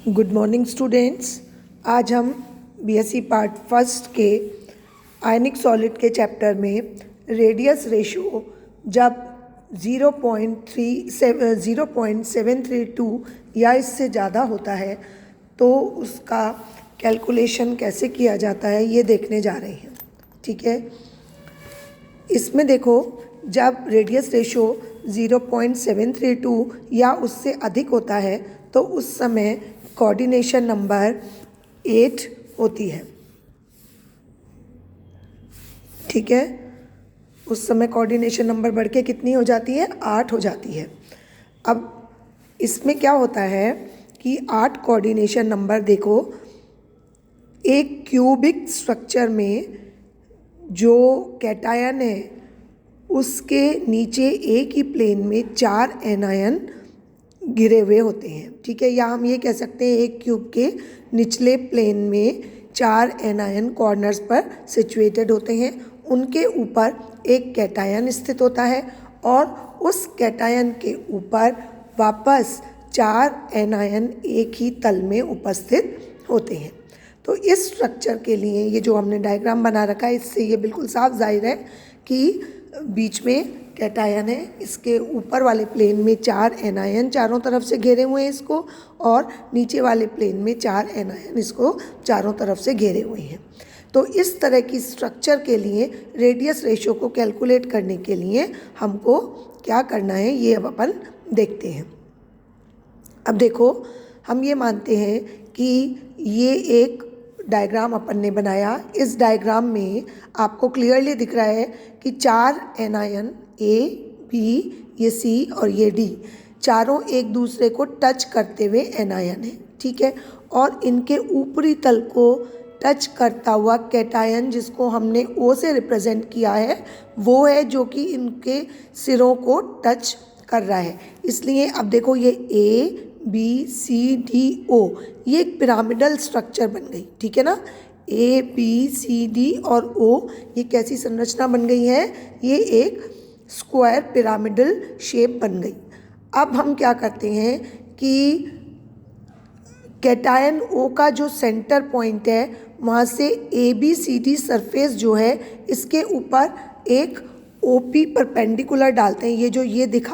Good morning students. आज हम BSc part first के आयनिक सॉलिड के चैप्टर में रेडियस रेशो जब 0.732 या इससे ज़्यादा होता है तो उसका कैलकुलेशन कैसे किया जाता है ये देखने जा रहे हैं। ठीक है, इसमें देखो, जब रेडियस रेशो 0.732 या उससे अधिक होता है तो उस समय कोऑर्डिनेशन नंबर 8 होती है। ठीक है, उस समय कोऑर्डिनेशन नंबर बढ़ के कितनी हो जाती है? 8 हो जाती है। अब इसमें क्या होता है कि 8 कोऑर्डिनेशन नंबर, देखो, एक क्यूबिक स्ट्रक्चर में जो कैटायन है उसके नीचे एक ही प्लेन में 4 एनायन गिरे हुए होते हैं। ठीक है, या हम ये कह सकते हैं एक क्यूब के निचले प्लेन में 4 एनायन कॉर्नर्स पर सिचुएटेड होते हैं। उनके ऊपर एक कैटायन स्थित होता है और उस कैटायन के ऊपर वापस 4 एनायन एक ही तल में उपस्थित होते हैं। तो इस स्ट्रक्चर के लिए ये जो हमने डायग्राम बना रखा है, इससे ये बिल्कुल साफ जाहिर है कि बीच में कैटायन है, इसके ऊपर वाले प्लेन में 4 एनायन चारों तरफ से घेरे हुए हैं इसको, और नीचे वाले प्लेन में 4 एनायन इसको चारों तरफ से घेरे हुए हैं। तो इस तरह की स्ट्रक्चर के लिए रेडियस रेशो को कैलकुलेट करने के लिए हमको क्या करना है ये अब अपन देखते हैं। अब देखो, हम ये मानते हैं कि ये एक डायग्राम अपन ने बनाया। इस डायग्राम में आपको क्लियरली दिख रहा है कि 4 एनायन ए, बी, ये सी और ये डी, चारों एक दूसरे को टच करते हुए एनायन है। ठीक है, और इनके ऊपरी तल को टच करता हुआ कैटायन, जिसको हमने ओ से रिप्रेजेंट किया है, वो है जो कि इनके सिरों को टच कर रहा है। इसलिए अब देखो, ये ए, बी, सी, डी, ओ, ये एक पिरामिडल स्ट्रक्चर बन गई। ठीक है ना, ए, बी, सी, डी और ओ, ये कैसी संरचना बन गई है? ये एक स्क्वायर पिरामिडल शेप बन गई। अब हम क्या करते हैं कि कैटायन ओ का जो सेंटर पॉइंट है वहाँ से A B C D surface जो है इसके ऊपर एक ओ पी परपेंडिकुलर डालते हैं। ये जो ये दिख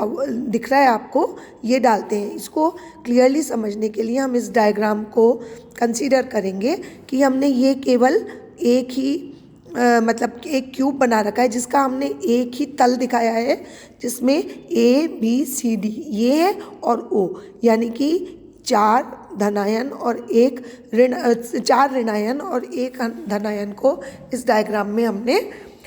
रहा है आपको, ये डालते हैं। इसको क्लियरली समझने के लिए हम इस डायग्राम को कंसीडर करेंगे कि हमने ये केवल एक ही मतलब एक क्यूब बना रखा है जिसका हमने एक ही तल दिखाया है, जिसमें ए बी सी डी ये है और ओ, यानी कि 4 धनायन और 1 ऋण 4 ऋणायन और 1 धनायन को इस डायग्राम में हमने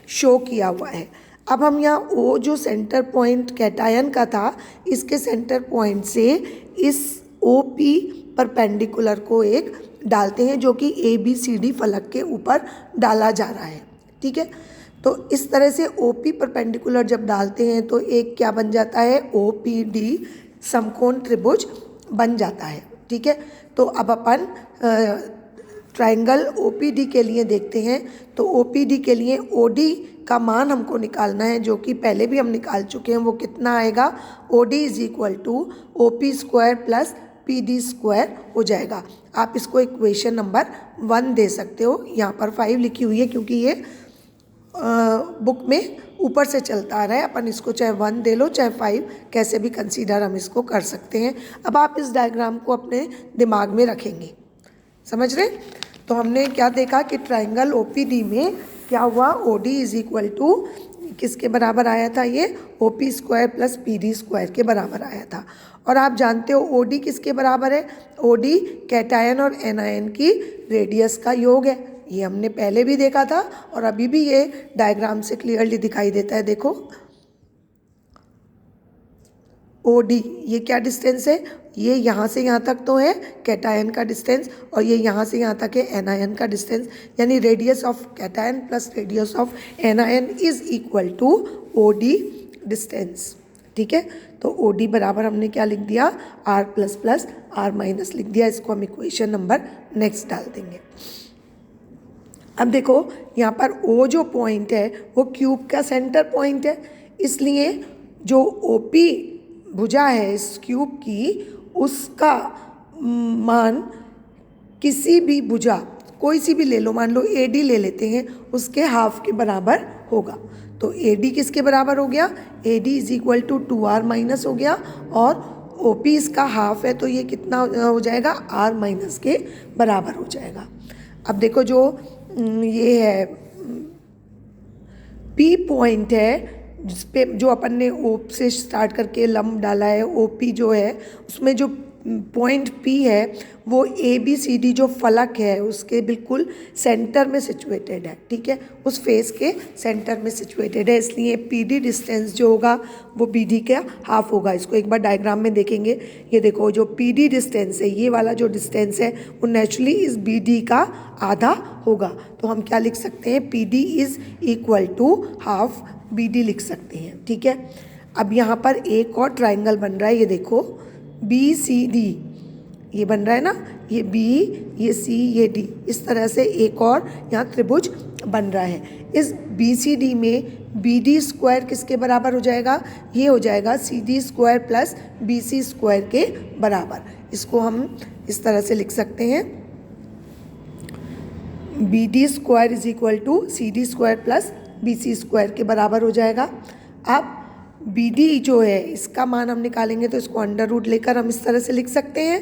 शो किया हुआ है। अब हम यहाँ ओ जो सेंटर पॉइंट कैटायन का था, इसके सेंटर पॉइंट से इस ओ पी परपेंडिकुलर को एक डालते हैं जो कि ए बी सी डी फलक के ऊपर डाला जा रहा है। ठीक है, तो इस तरह से ओ पी परपेंडिकुलर जब डालते हैं तो एक क्या बन जाता है? ओ पी डी समकोण त्रिभुज बन जाता है। ठीक है, तो अब अपन ट्रायंगल ओ पी डी के लिए देखते हैं। तो ओ पी डी के लिए ओ डी का मान हमको निकालना है, जो कि पहले भी हम निकाल चुके हैं। वो कितना आएगा? O D is equal to O P square plus P D square हो जाएगा। आप इसको इक्वेशन नंबर 1 दे सकते हो। यहाँ पर 5 लिखी हुई है क्योंकि ये बुक में ऊपर से चलता आ रहा है। अपन इसको चाहे 1 दे लो चाहे 5, कैसे भी कंसीडर हम इसको कर सकते हैं। अब आप इस डायग्राम को अपने दिमाग में रखेंगे, समझ रहे? तो हमने क्या देखा कि ट्रायंगल ओ पी डी में क्या हुआ? O D is equal to किसके बराबर आया था? ये O P square plus P D square के बराबर आया था। और आप जानते हो ओ डी किसके बराबर है? ओ डी कैटायन और एनायन की रेडियस का योग है। ये हमने पहले भी देखा था और अभी भी ये डायग्राम से क्लियरली दिखाई देता है। देखो, ओ डी ये क्या डिस्टेंस है? ये यहाँ से यहाँ तक तो है कैटायन का डिस्टेंस, और ये यहाँ से यहाँ तक है एनायन का डिस्टेंस, यानी radius of cation plus radius of anion is equal to O D distance. ठीक है, तो ओ डी बराबर हमने क्या लिख दिया? R plus plus R minus लिख दिया। इसको हम इक्वेशन नंबर नेक्स्ट डाल देंगे। अब देखो, यहाँ पर ओ जो पॉइंट है वो क्यूब का सेंटर पॉइंट है, इसलिए जो ओ पी भुजा है इस क्यूब की, उसका मान किसी भी भुजा कोई सी भी ले लो, मान लो AD ले लेते हैं, उसके हाफ के बराबर होगा। तो AD किसके बराबर हो गया? AD is equal to 2R minus हो गया, और OP इसका हाफ है तो ये कितना हो जाएगा? R माइनस के बराबर हो जाएगा। अब देखो जो ये है P पॉइंट है जिस पे जो अपन ने O से स्टार्ट करके लंब डाला है, OP जो है उसमें जो पॉइंट P है वो ABCD जो फलक है उसके बिल्कुल सेंटर में सिचुएटेड है, ठीक है, उस फेस के सेंटर में सिचुएटेड है, इसलिए PD डिस्टेंस जो होगा वो BD का हाफ होगा। इसको एक बार डायग्राम में देखेंगे। ये देखो जो PD डिस्टेंस है, ये वाला जो डिस्टेंस है वो नेचुरली इस BD का आधा होगा। तो हम क्या लिख सकते हैं? PD is equal to half BD लिख सकते हैं, ठीक है। अब यहाँ पर एक और ट्राइंगल बन रहा है, ये देखो BCD, ये बन रहा है ना, ये B, ये C, ये D, इस तरह से एक और यहाँ त्रिभुज बन रहा है। इस BCD में BD स्क्वायर किसके बराबर हो जाएगा? ये हो जाएगा CD square plus BC square के बराबर। इसको हम इस तरह से लिख सकते हैं, BD square is equal to CD square plus BC square के बराबर हो जाएगा। अब BD जो है इसका मान हम निकालेंगे तो इसको अंडर रूट लेकर हम इस तरह से लिख सकते हैं।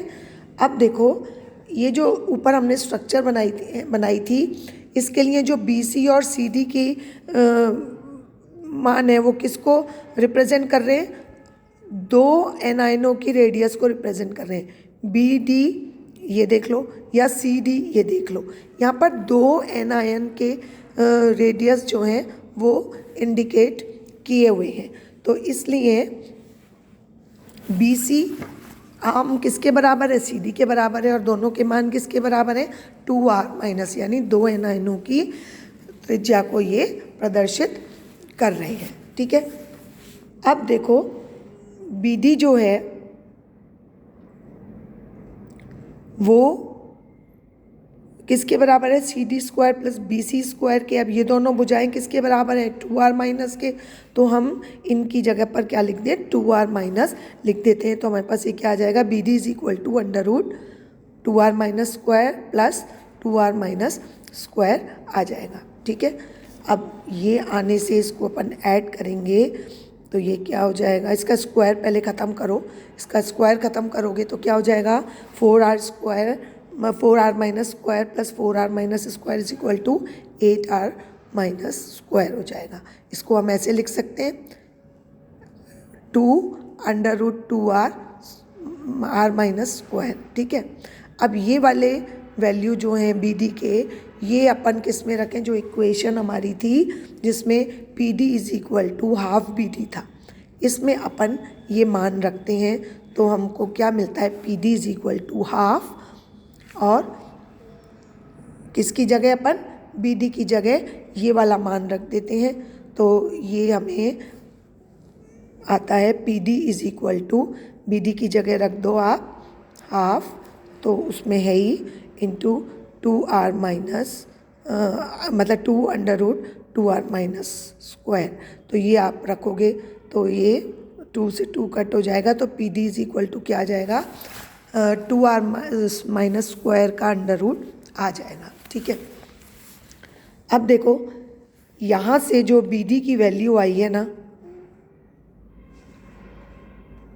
अब देखो ये जो ऊपर हमने स्ट्रक्चर बनाई थी इसके लिए जो BC और CD की मान है वो किसको रिप्रेजेंट कर रहे हैं? दो एनायनों की रेडियस को रिप्रेजेंट कर रहे हैं। BD ये देख लो या CD ये देख लो, यहाँ पर दो एनायन के रेडियस जो हैं वो इंडिकेट किए हुए हैं। तो इसलिए BC हम किसके बराबर है? CD के बराबर है, और दोनों के मान किसके बराबर है? 2R माइनस, यानी दो एनायनों की त्रिज्या को ये प्रदर्शित कर रहे हैं, ठीक है। अब देखो BD जो है वो किसके बराबर है? CD square plus BC square के। अब ये दोनों भुजाएं किसके बराबर है? 2R माइनस के। तो हम इनकी जगह पर क्या लिख दें? 2R माइनस लिख देते हैं। तो हमारे पास ये क्या आ जाएगा? BD is equal to under root 2R minus square plus 2R minus square आ जाएगा, ठीक है। अब ये आने से इसको अपन ऐड करेंगे तो ये क्या हो जाएगा? इसका स्क्वायर पहले ख़त्म करो, इसका स्क्वायर ख़त्म करोगे तो क्या हो जाएगा? 4R square 4R minus square plus 4R minus square is equal to 8R minus square हो जाएगा। इसको हम ऐसे लिख सकते हैं 2 under root 2R R minus square, ठीक है। अब ये वाले वैल्यू जो हैं BD के, ये अपन किस में रखें? जो इक्वेशन हमारी थी जिसमें PD is equal to half BD था, इसमें अपन ये मान रखते हैं तो हमको क्या मिलता है? PD is equal to half, और किसकी जगह अपन? BD की जगह ये वाला मान रख देते हैं। तो ये हमें आता है PD is equal to, BD की जगह रख दो आप हाफ, तो उसमें है ही इंटू 2R माइनस मतलब 2 under root 2R minus square. तो ये आप रखोगे तो ये 2 से 2 कट हो जाएगा, तो PD इज इक्वल टू क्या आ जाएगा? 2R माइनस स्क्वायर का अंडर रूट आ जाएगा, ठीक है। अब देखो यहाँ से जो BD की वैल्यू आई है ना,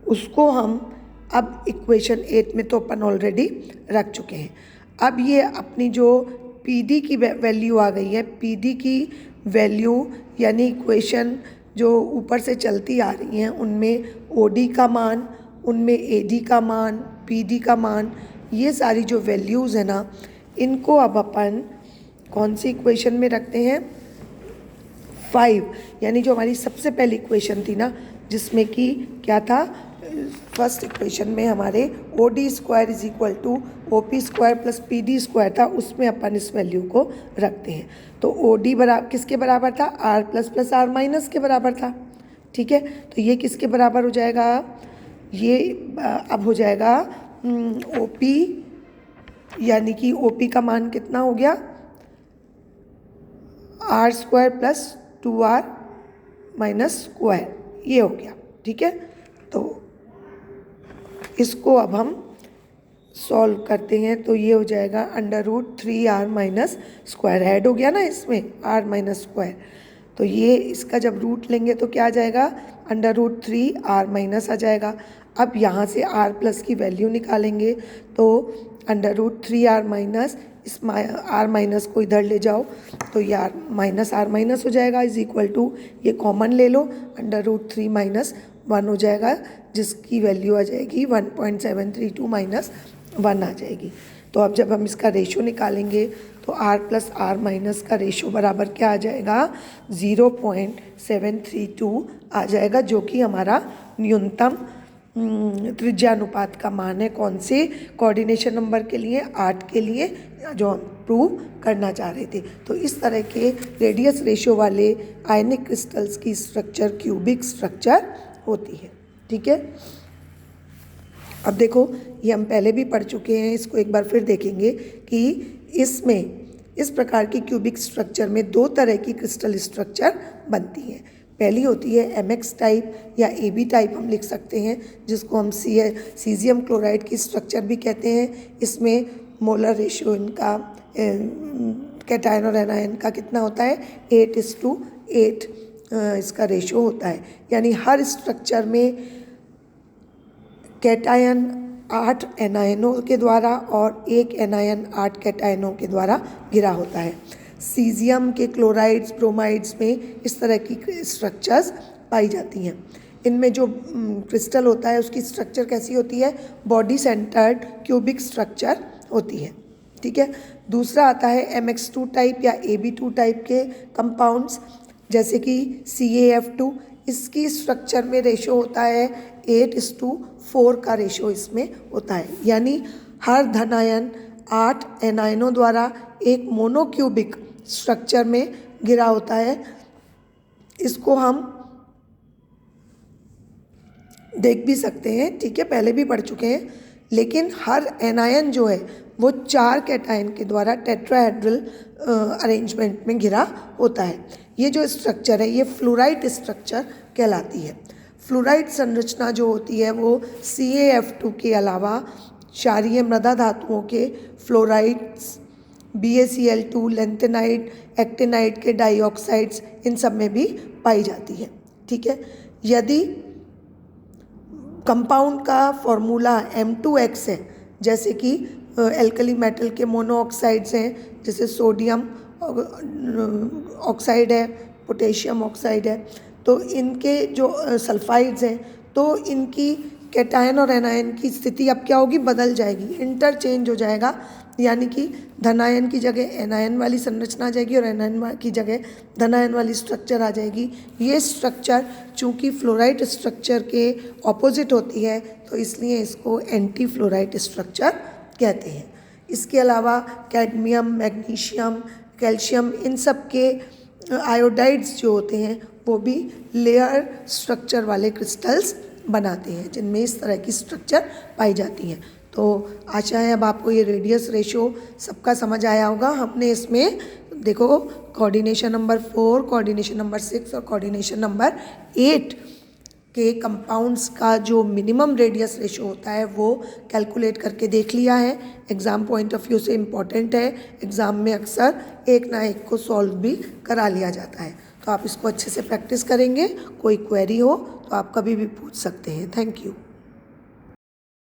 उसको हम अब इक्वेशन 8 में तो अपन ऑलरेडी रख चुके हैं। अब ये अपनी जो PD की वैल्यू आ गई है, PD की वैल्यू यानी इक्वेशन जो ऊपर से चलती आ रही हैं उनमें OD का मान, उनमें AD का मान, PD का मान, ये सारी जो वैल्यूज़ है ना, इनको अब अपन कौन सी इक्वेशन में रखते हैं? 5, यानी जो हमारी सबसे पहली इक्वेशन थी ना, जिसमें कि क्या था? फर्स्ट इक्वेशन में हमारे OD square is equal to OP square plus PD square था, उसमें अपन इस वैल्यू को रखते हैं। तो OD बराबर किसके बराबर था? R plus plus R minus के बराबर था, ठीक है। तो ये किसके बराबर हो जाएगा? ये अब हो जाएगा OP, यानी कि OP का मान कितना हो गया? R square plus 2R minus square, ये हो गया, ठीक है। तो इसको अब हम सॉल्व करते हैं तो ये हो जाएगा √3r माइनस स्क्वायर, ऐड हो गया ना इसमें r माइनस स्क्वायर, तो ये इसका जब रूट लेंगे तो क्या आ जाएगा √3r माइनस आ जाएगा। अब यहाँ से r प्लस की वैल्यू निकालेंगे तो √3r माइनस इस r माइनस को इधर ले जाओ तो ये r माइनस हो जाएगा, इज इक्वल टू ये कॉमन ले लो √3 माइनस 1 हो जाएगा, जिसकी वैल्यू आ जाएगी 1.732 माइनस 1 आ जाएगी। तो अब जब हम इसका रेशो निकालेंगे तो r प्लस r माइनस का रेशो बराबर क्या आ जाएगा 0.732 आ जाएगा, जो कि हमारा न्यूनतम त्रिज्यानुपात का मान है। कौन से कोऑर्डिनेशन नंबर के लिए, 8 के लिए, जो हम प्रूव करना चाह रहे थे। तो इस तरह के रेडियस रेशो वाले आयनिक क्रिस्टल्स की स्ट्रक्चर क्यूबिक स्ट्रक्चर होती है। ठीक है, अब देखो ये हम पहले भी पढ़ चुके हैं, इसको एक बार फिर देखेंगे कि इसमें इस प्रकार की क्यूबिक स्ट्रक्चर में 2 तरह की क्रिस्टल स्ट्रक्चर बनती हैं। पहली होती है MX टाइप या AB टाइप हम लिख सकते हैं, जिसको हम सीजियम क्लोराइड की स्ट्रक्चर भी कहते हैं। इसमें मोलर रेशियो इनका कैटायन और एनायन का कितना होता है 8:8 इसका रेशो होता है, यानी हर स्ट्रक्चर में कैटायन 8 एनायनों के द्वारा और 1 एनायन 8 कैटायनों के द्वारा घिरा होता है। सीजियम के क्लोराइड्स ब्रोमाइड्स में इस तरह की स्ट्रक्चर्स पाई जाती हैं। इनमें जो क्रिस्टल होता है उसकी स्ट्रक्चर कैसी होती है, बॉडी सेंटर्ड क्यूबिक स्ट्रक्चर होती है। ठीक है, दूसरा आता है MX2 टाइप या AB2 टाइप के कंपाउंड्स, जैसे कि CaF2। इसकी स्ट्रक्चर में रेशो होता है 8:4 का रेशो इसमें होता है, यानी हर धनायन 8 एनायनों द्वारा एक मोनोक्यूबिक स्ट्रक्चर में घिरा होता है। इसको हम देख भी सकते हैं, ठीक है, पहले भी पढ़ चुके हैं। लेकिन हर एनायन जो है वो 4 कैटायन के द्वारा टेट्राहेड्रल अरेंजमेंट में घिरा होता है। ये जो स्ट्रक्चर है ये फ्लोराइड स्ट्रक्चर कहलाती है। फ्लोराइड संरचना जो होती है वो CaF2 के अलावा क्षारीय मृदा धातुओं के फ्लोराइड्स, BaCl2, लेंथेनाइड, एक्टिनाइड के डाइऑक्साइड्स, इन सब में भी पाई जाती है। ठीक है, यदि कंपाउंड का फॉर्मूला M2X है, जैसे कि एल्कली मेटल के मोनोऑक्साइड्स हैं, जैसे सोडियम ऑक्साइड है, पोटेशियम ऑक्साइड है, तो इनके जो सल्फाइड्स हैं तो इनकी कैटायन और एनायन की स्थिति अब क्या होगी, बदल जाएगी, इंटरचेंज हो जाएगा, यानी कि धनायन की जगह एनायन वाली संरचना आ जाएगी और एनायन की जगह धनायन वाली स्ट्रक्चर आ जाएगी। ये स्ट्रक्चर चूँकि फ्लोराइड स्ट्रक्चर के ऑपोजिट होती है तो इसलिए इसको एंटी फ्लोराइड स्ट्रक्चर कहते हैं। इसके अलावा कैडमियम, मैग्नीशियम, कैल्शियम, इन सब के आयोडाइड्स जो होते हैं वो भी लेयर स्ट्रक्चर वाले क्रिस्टल्स बनाते हैं, जिनमें इस तरह की स्ट्रक्चर पाई जाती हैं। तो आशा है अब आपको ये रेडियस रेशो सबका समझ आया होगा। हमने इसमें देखो कोऑर्डिनेशन नंबर 4, कोऑर्डिनेशन नंबर 6 और कोऑर्डिनेशन नंबर 8 के कंपाउंड्स का जो मिनिमम रेडियस रेशो होता है वो कैलकुलेट करके देख लिया है। एग्ज़ाम पॉइंट ऑफ व्यू से इम्पॉर्टेंट है, एग्ज़ाम में अक्सर एक ना एक को सॉल्व भी करा लिया जाता है। तो आप इसको अच्छे से प्रैक्टिस करेंगे, कोई क्वेरी हो तो आप कभी भी पूछ सकते हैं। Thank you.